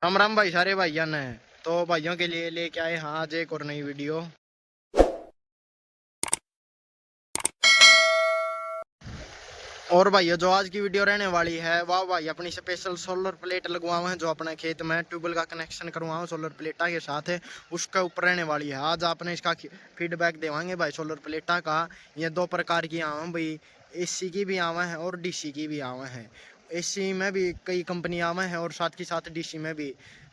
राम राम भाई सारे भाइयों ने। तो भाइयों के लिए लेके आए हाँ आज एक और नई वीडियो। और भाइयों जो आज की वीडियो रहने वाली है वाह भाई अपनी स्पेशल सोलर प्लेट लगवाओ है जो अपने खेत में ट्यूबवेल का कनेक्शन करवाओ सोलर प्लेटा के साथ है उसके ऊपर रहने वाली है। आज आपने इसका फीडबैक देवाएंगे भाई सोलर प्लेटा का। ये दो प्रकार की आवा भाई, एसी की भी आवा है और डीसी की भी आवा है। एसी में भी कई कंपनी आवा है और साथ के साथ डीसी में भी,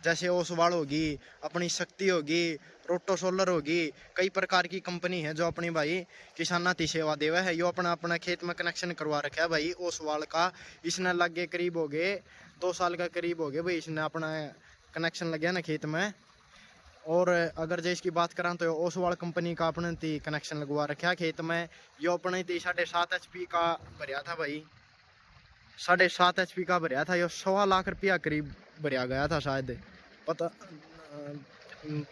जैसे ओसवाल होगी, अपनी शक्ति होगी, रोटो सोलर होगी, कई प्रकार की कंपनी है जो अपनी भाई किसाना की सेवा देवा है। यो अपना अपना खेत में कनेक्शन करवा रखा है भाई ओसवाल का। इसने लग गए करीब हो गए 2 साल का करीब हो गए भाई इसने अपना कनेक्शन लग गया ना खेत में। और अगर जो इसकी बात करा तो ओसवाल कंपनी का अपने ती कनेक्शन लगवा रखा है खेत में। यो अपने ती 7.5 HP का भरिया था भाई, 7.5 HP का भरिया था। यो 1.25 लाख करीब भरिया गया था शायद, पता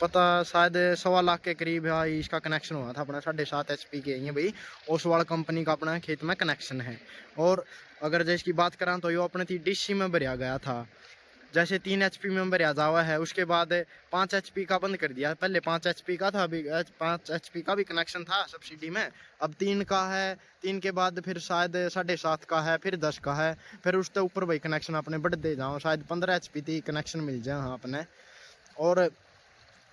पता शायद 1.25 लाख के करीब है इसका कनेक्शन हुआ था अपना 7.5 HP के ये भाई ओसवाल कंपनी का अपना खेत में कनेक्शन है। और अगर जो इसकी बात करा तो यो अपने थी डीसी में भरिया गया था। जैसे 3 HP में भरिया जावा है उसके बाद 5 HP का बंद कर दिया। पहले 5 HP का था, अभी 5 HP का भी कनेक्शन था सब्सिडी में, अब 3 का है। 3 के बाद फिर शायद 7.5 का है, फिर 10 का है, फिर उसके ऊपर भाई कनेक्शन अपने बढ़ते जाओ शायद 15 HP तक कनेक्शन मिल जाए हाँ अपने। और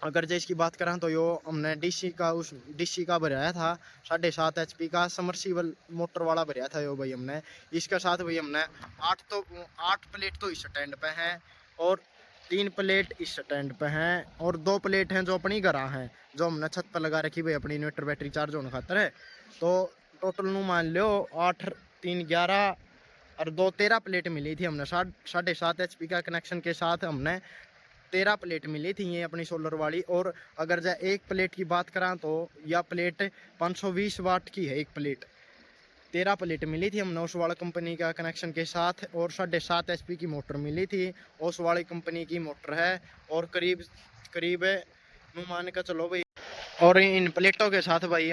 अगर जो इसकी बात करें तो यो हमने डीसी का उस डीसी का भराया था 7.5 HP का समरसीबल मोटर वाला भराया था यो भाई हमने। इसके साथ भाई हमने 8 प्लेट तो इस स्टैंड पे हैं और 3 प्लेट इस स्टैंड पे हैं और 2 प्लेट हैं जो अपनी घरा हैं जो हमने छत पर लगा रखी भाई अपनी इन्वर्टर बैटरी चार्ज होने खातर है। तो टोटल नू मान लो 8 3 11 और 2 13 प्लेट मिली थी हमने 7.5 HP का कनेक्शन के साथ हमने 13 प्लेट मिली थी ये अपनी सोलर वाली। और अगर जो एक प्लेट की बात करा तो यह प्लेट 520 वाट की है एक प्लेट। 13 प्लेट मिली थी हमने उस वाले कंपनी का कनेक्शन के साथ और 7.5 HP की मोटर मिली थी उस वाली कंपनी की मोटर है। और करीब करीब नु मान के चलो भाई। और इन प्लेटों के साथ भाई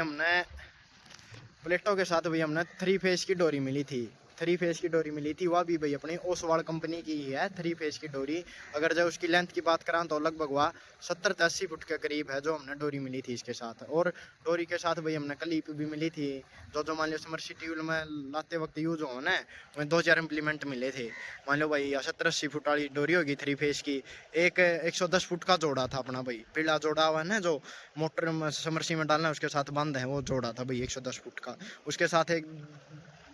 हमने 3 फेज की डोरी मिली थी। 3 फेज की डोरी मिली थी वह भी भाई अपनी ओसवाल कंपनी की ही है 3 फेज की डोरी। अगर जो उसकी लेंथ की बात करा तो लगभग वह 70 से 80 फुट के करीब है जो हमने डोरी मिली थी इसके साथ। और डोरी के साथ भाई हमने क्लिप भी मिली थी जो मान लो समरसीट्यूबल में लाते वक्त यूज हो ना, वहीं 2-4 इम्प्लीमेंट मिले थे। मान लो भाई 70-80 फुट वाली डोरी होगी 3 फेज की। एक 110 फुट का जोड़ा था अपना भाई, पीला जोड़ा हुआ है ना जो मोटर में समरसी में डालना है उसके साथ बंद है, वो जोड़ा था भाई 110 फुट का। उसके साथ एक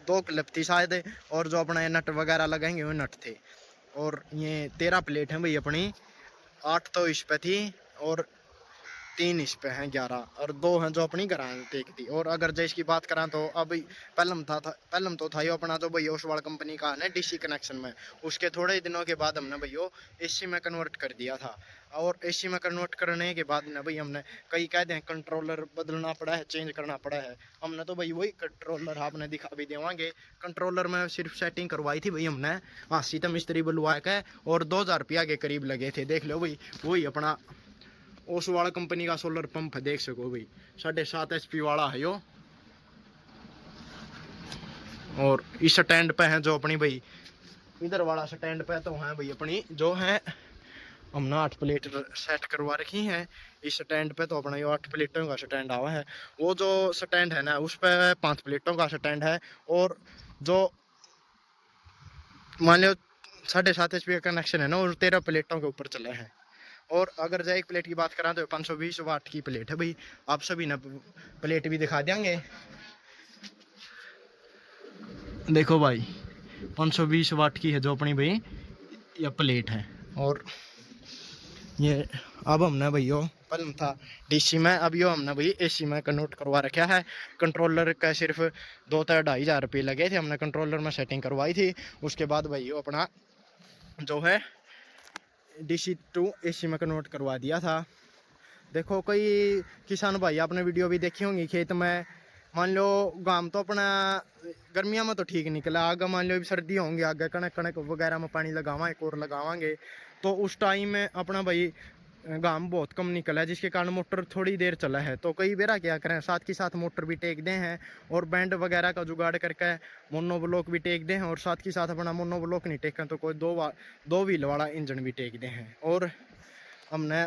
2 क्लिप थी शायद और जो अपना नट वगैरह लगाएंगे वो नट थे। और ये 13 प्लेट है भाई अपनी, 8 तो इस पे थी और 3 इस पे हैं 11 और 2 हैं जो अपनी गारंटी की थी। और अगर जो इसकी बात करें तो अभी पहलम तो था ये अपना जो भैया ओसवाल कंपनी का है डीसी कनेक्शन में। उसके थोड़े ही दिनों के बाद हमने भैया एसी में कन्वर्ट कर दिया था। और एसी में कन्वर्ट करने के बाद ना भाई हमने कई कहते हैं कंट्रोलर बदलना पड़ा है, चेंज करना पड़ा है। हमने तो भाई वही कंट्रोलर आपने दिखा भी देवांगे। कंट्रोलर में सिर्फ सेटिंग करवाई थी भाई हमने, हाँ सीता मिस्त्री बुलवा के, और 2000 रुपया के करीब लगे थे। देख लो भाई वही अपना ओसवाल कंपनी का सोलर पंप है, देख सको भाई 7.5 HP वाला है यो। और इस स्टैंड पे है जो अपनी भाई इधर वाला स्टैंड पे तो है भाई अपनी जो है हमने 8 प्लेट सेट करवा रखी है इस स्टैंड पे। तो अपना ये 8 प्लेटों का स्टैंड आवा है, वो जो स्टैंड है ना उस पर 5 प्लेटों का स्टैंड है। और जो मान लो 7.5 HP का कनेक्शन है ना और 13 प्लेटों के ऊपर चले हैं। और अगर जो एक प्लेट की बात करें तो 520 वाट की प्लेट है भाई। आप सभी ने प्लेट भी दिखा देंगे, देखो भाई 520 वाट की है जो अपनी भाई यह प्लेट है। और ये अब हमने भैया पहले था डीसी में, अब यो हमने भाई एसी में कन्वर्ट करवा रखा है। कंट्रोलर का सिर्फ 2-2.5 हज़ार रुपये लगे थे, हमने कंट्रोलर में सेटिंग करवाई थी। उसके बाद भाई अपना जो है डीसी टू एसी में कन्वर्ट करवा दिया था। देखो कई किसान भाई आपने वीडियो भी देखी होंगी खेत में, मान लो गांव तो अपना गर्मियों में तो ठीक निकला, आगे मान लो सर्दी होंगी आगे कणक कणक वगैरह में पानी लगावा एक और लगावांगे तो उस टाइम में अपना भाई घाम बहुत कम निकला है, जिसके कारण मोटर थोड़ी देर चला है। तो कई बेरा क्या करें, साथ के साथ मोटर भी टेक दें हैं और बैंड वगैरह का जुगाड़ करके मोनो ब्लॉक भी टेक दें हैं, और साथ के साथ अपना मोनो ब्लॉक नहीं टेकें तो कोई दो व्हील वाला इंजन भी टेक दें हैं। और हमने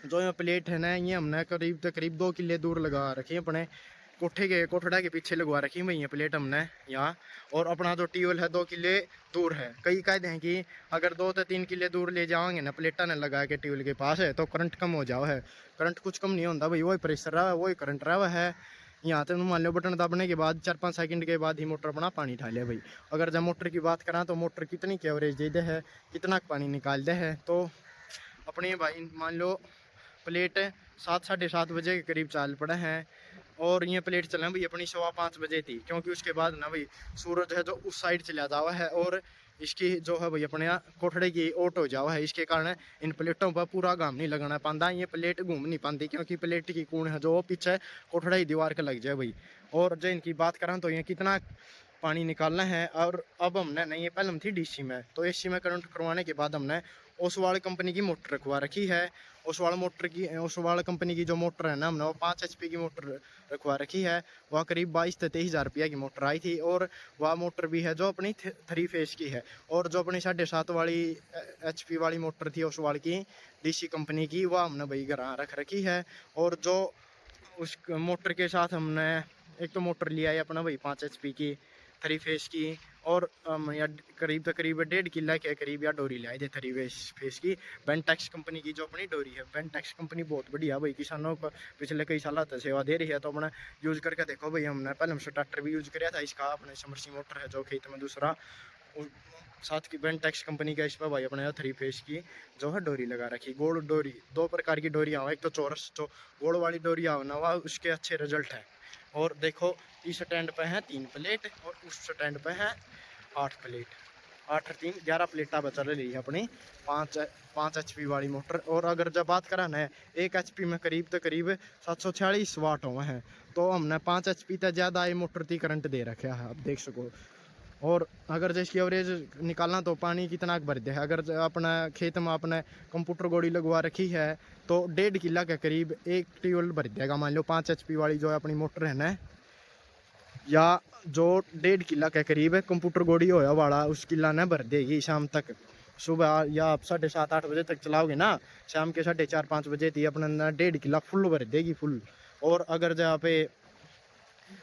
जो ये प्लेट है ना, ये हमने करीब 2 किले दूर लगा रखी है, अपने कोठड़ा के पीछे लगवा रखी है ये प्लेट हमने यहाँ। और अपना जो ट्यूबवेल है 2 किले दूर है। कई कहते हैं कि अगर 2 से 3 किले दूर ले जाओगे ना प्लेटा ने लगा के ट्यूबवेल के पास है तो करंट कम हो जाओ है। करंट कुछ कम नहीं होता भाई, वही प्रेशर रहा है, वही करंट रहा है। यहाँ तो मान लो बटन दबने के बाद 4-5 सेकंड के बाद ही मोटर अपना पानी उठा लिया भाई। अगर जब मोटर की बात करें तो मोटर कितनी की एवरेज दे दे है, कितना पानी निकाल दे है। तो अपने भाई मान लो प्लेट 7-7:30 बजे के करीब चाल पड़े हैं, और ये प्लेट चले भाई अपनी 5:15 बजे थी, क्योंकि उसके बाद ना भाई सूरज है जो उस साइड चला जावा है और इसकी जो है भाई अपने कोठड़े की ओट हो जावा है। इसके कारण इन प्लेटों पर पूरा घाम नहीं लगाना पाता, ये प्लेट घूम नहीं पाती, क्योंकि प्लेट की कूण है जो पीछे कोठड़े की दीवार के लग जाए भाई। और जो इनकी बात करें तो ये कितना पानी निकालना है। और अब हमने नहीं, ये पहले हम थी डीसी में, तो एसी में करंट करवाने के बाद हमने ओसवाल कंपनी की मोटर रखवा रखी है। ओसवाल कंपनी की जो मोटर है ना, हमने वो 5 HP की मोटर रखवा रखी है। वह करीब 22 से 23 हज़ार रुपया की मोटर आई थी, और वह मोटर भी है जो अपनी 3 फेस की है। और जो अपनी 7.5 वाली HP वाली मोटर थी ओसवाल की डीसी कंपनी की, वह हमने भाई घर रख रखी है। और जो उस मोटर के साथ हमने एक तो मोटर लिया है अपना भाई 5 HP की 3 फेस की, और या करीब 1.5 किला के करीब या डोरी लाई थे 3 फेस की बेंटेक्स कंपनी की, जो अपनी डोरी है। बेंटेक्स कंपनी बहुत बढ़िया भाई, किसानों को पिछले कई साल तक सेवा दे रही है। तो अपना यूज़ करके देखो भाई। हमने पहले स्टार्टर भी यूज़ किया था इसका, अपने समर्सी मोटर है जो खेत में दूसरा साथ की बेंटेक्स कंपनी का, इस पर भाई अपने 3 फेस की जो है डोरी लगा रखी। गोल डोरी, 2 प्रकार की डोरी आओ, एक तो चौरस जो गोल वाली डोरी आओ ना, वह उसके अच्छे रिजल्ट है। और देखो इस स्टैंड पे है 3 प्लेट और उस स्टैंड पे है 8 प्लेट, 8 और 3 11 प्लेटा बचा रही है अपनी 5 HP वाली मोटर। और अगर जब बात करा ना 1 HP में करीब 746 वाट हुआ है, तो हमने 5 HP तक ज़्यादा ये मोटर की करंट दे रखा है, आप देख सको। और अगर जिसकी एवरेज निकालना तो पानी कितना भर दे है। अगर अपना खेत में अपने कंप्यूटर गोड़ी लगवा रखी है तो 1.5 किला के करीब एक ट्यूबवेल भर देगा। मान लो 5 HP वाली जो है अपनी मोटर है ना, या जो 1.5 किला के करीब है कंप्यूटर गोड़ी होया वाला, उस किला ने भर देगी शाम तक। सुबह या आप 7:30-8 बजे तक चलाओगे ना, शाम के 4:30-5 बजे थी अपना 1.5 किला फुल भर देगी फुल। और अगर जहाँ पे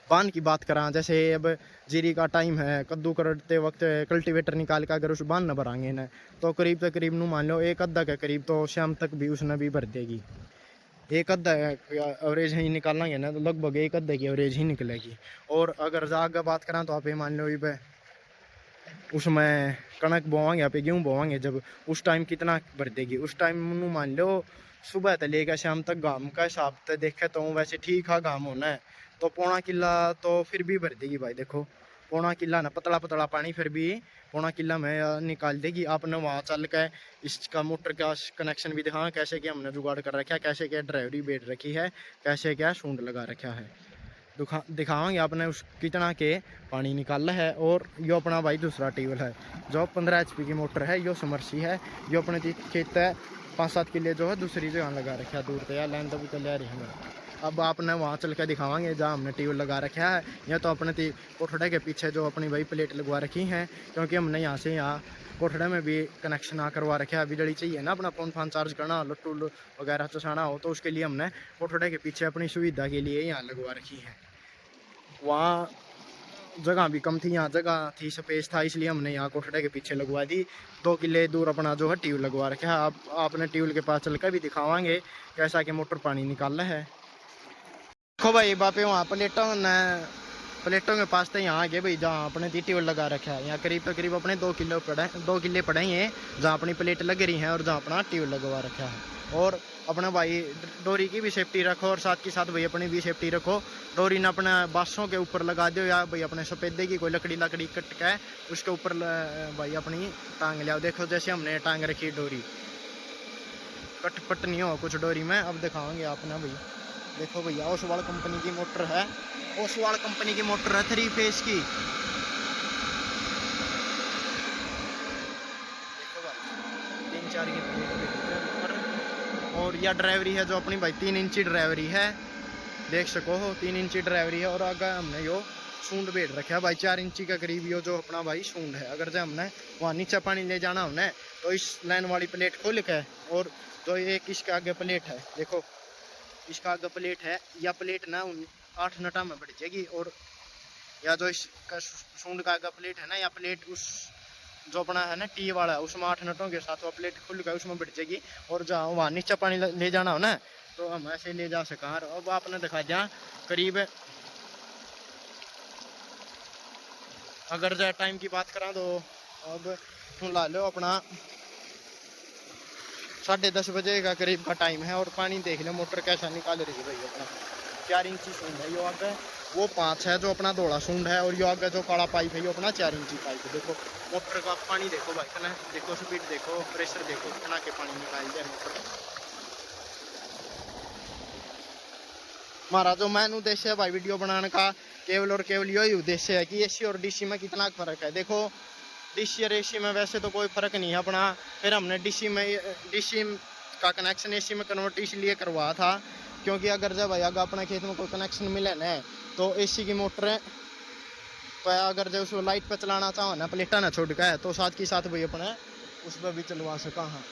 पान की बात करा, जैसे अब जीरी का टाइम है, कद्दू करते वक्त कल्टीवेटर निकाल कर अगर उस बान न भराएंगे ना, तो करीब नू मान लो 1 के करीब तो शाम तक भी उसने भी भर देगी। 1 एवरेज ही निकालेंगे ना, तो लगभग 1 की एवरेज ही निकलेगी। और अगर जाग बात करा तो आप मान लो उसमें कणक बोवाएंगे, आप गेहूँ बोवाएंगे, जब उस टाइम कितना भर देगी। उस टाइम मान लो सुबह से लेकर शाम तक घाम का हिसाब से देखे तो वैसे ठीक है घाम होना है, तो 1.25 किला तो फिर भी भर देगी भाई। देखो 1.25 किला ना, पतला पानी फिर भी 1.25 किला में निकाल देगी। आपने वहाँ चल के इसका मोटर का कनेक्शन भी दिखाया, कैसे क्या हमने जुगाड़ कर रखा है, कैसे क्या ड्राइवरी बेड रखी है, कैसे क्या सूंड लगा रखा है, दिखावाएंगे आपने उस कितना के पानी निकाला है। और यो अपना भाई दूसरा ट्यूबवेल है जो 15 HP की मोटर है, यो समर्सी है। यो अपने खेत है 5-7 किले जो है दूसरी जगह लगा रखा है, दूर तैयार लाइन तो भी ले रही है। अब आपने वहाँ चल के दिखावाएंगे जहाँ हमने ट्यूबवेल लगा रखा है। या तो अपने कोठड़े के पीछे जो अपनी भाई प्लेट लगवा रखी हैं, क्योंकि हमने यहाँ से यहाँ कोठड़े में भी कनेक्शन करवा रखा है। बिजली चाहिए ना अपना फ़ोन चार्ज करना, लट्टू वगैरह चसाना हो, तो उसके लिए हमने कोठड़े के पीछे अपनी सुविधा के लिए यहाँ लगवा रखी है। वहाँ जगह भी कम थी, यहाँ जगह थी, स्पेस था, इसलिए हमने यहाँ कोठड़े के पीछे लगवा दी। 2 किले दूर अपना जो है ट्यूब लगवा रखा है। आपने ट्यूब के पास चल कर भी दिखावाएंगे कैसा कि मोटर पानी निकाल है। देखो भाई बापे वहाँ प्लेटों के पास तो यहाँ आगे भाई जहाँ अपने ट्यूब लगा रखा है, यहाँ करीब अपने 2 किले पड़े हैं जहाँ अपनी प्लेट लग रही है और जहाँ अपना ट्यूब लगवा रखा है। और अपना भाई डोरी की भी सेफ्टी रखो और साथ के साथ भाई अपनी भी सेफ्टी रखो। डोरी ने अपने बाँसों के ऊपर लगा दो, या भाई अपने सफेदे की कोई लकड़ी कट के उसके ऊपर भाई अपनी टांग लिया। देखो जैसे हमने टांग रखी डोरी, कट नहीं हो कुछ डोरी में। अब दिखाओगे आपने भाई, देखो भैया ओसवाल कंपनी की मोटर है, ओसवाल कंपनी की मोटर है 3 फेस की। देखो भाई 3-4 की ऊपर और यह ड्राइवरी है जो अपनी भाई 3 इंची ड्राइवरी है, देख सको हो 3 इंची ड्राइवरी है। और आगे हमने यो सूंड बेट रखा है भाई 4 इंची का करीब, यो जो अपना भाई सूंड है। अगर जब हमने वहाँ नीचे पानी ले जाना हमने तो इस लाइन वाली प्लेट खोल के, और जो एक इसके आगे प्लेट है देखो, इसका आगे प्लेट है, या प्लेट ना 8 नटा में बढ़ जाएगी। और या जो इसका सूंड का आगे प्लेट है ना, या प्लेट उस जो अपना है ना टी वाला है उसमें 8 नटों के साथ वो प्लेट खुल कर उसमें बढ़ जाएगी। और जहाँ वहाँ नीचे पानी ले जाना हो ना तो हम ऐसे ले जा सका। अब आपने दिखा दिया करीब, अगर जो टाइम की बात करा तो अब तुम ला लो अपना 10:30 बजे का करीब का टाइम है। और पानी देख लो मोटर कैसा निकाल रही है भाई, अपना 4 इंची सूंड है यो आगे, वो 5 है जो अपना धोला सूंड है। और यो आगे जो काला पाइप है यो अपना 4 इंची पाइप है। देखो मोटर का पानी देखो भाई, कितना देखो स्पीड देखो, प्रेशर देखो कितना के पानी निकाल दिया मोटर। हमारा जो मेन उद्देश्य है भाई वीडियो बनाने का, केवल और केवल यही उद्देश्य है कि एसी और डीसी में कितना फ़र्क है। देखो डीसी और एसी में वैसे तो कोई फ़र्क नहीं है अपना, फिर हमने डीसी का कनेक्शन एसी में कन्वर्ट इसलिए करवाया था क्योंकि अगर जब भाई अगर अपने खेत में कोई कनेक्शन मिले ना तो एसी की मोटर पर अगर जब उसको लाइट पर चलाना चाहो ना, प्लेटा ना छोड़ के, तो साथ के साथ भाई अपने उस पर भी चलवा सका। हाँ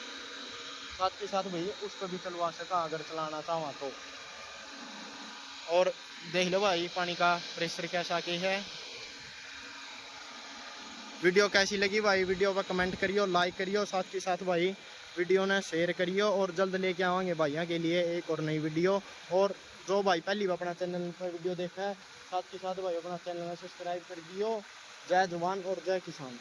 साथ के साथ भाई उस पर भी चलवा सका अगर चलाना चाहो तो। और देख लो भाई पानी का प्रेशर कैसा के है। वीडियो कैसी लगी भाई, वीडियो पर कमेंट करियो, लाइक करियो, साथ के साथ भाई वीडियो ने शेयर करियो। और जल्द लेके आवाएंगे भाइयों के लिए एक और नई वीडियो। और जो भाई पहली बार अपना चैनल पर वीडियो देखा है, साथ के साथ भाई अपना चैनल में सब्सक्राइब कर दियो। जय जवान और जय किसान।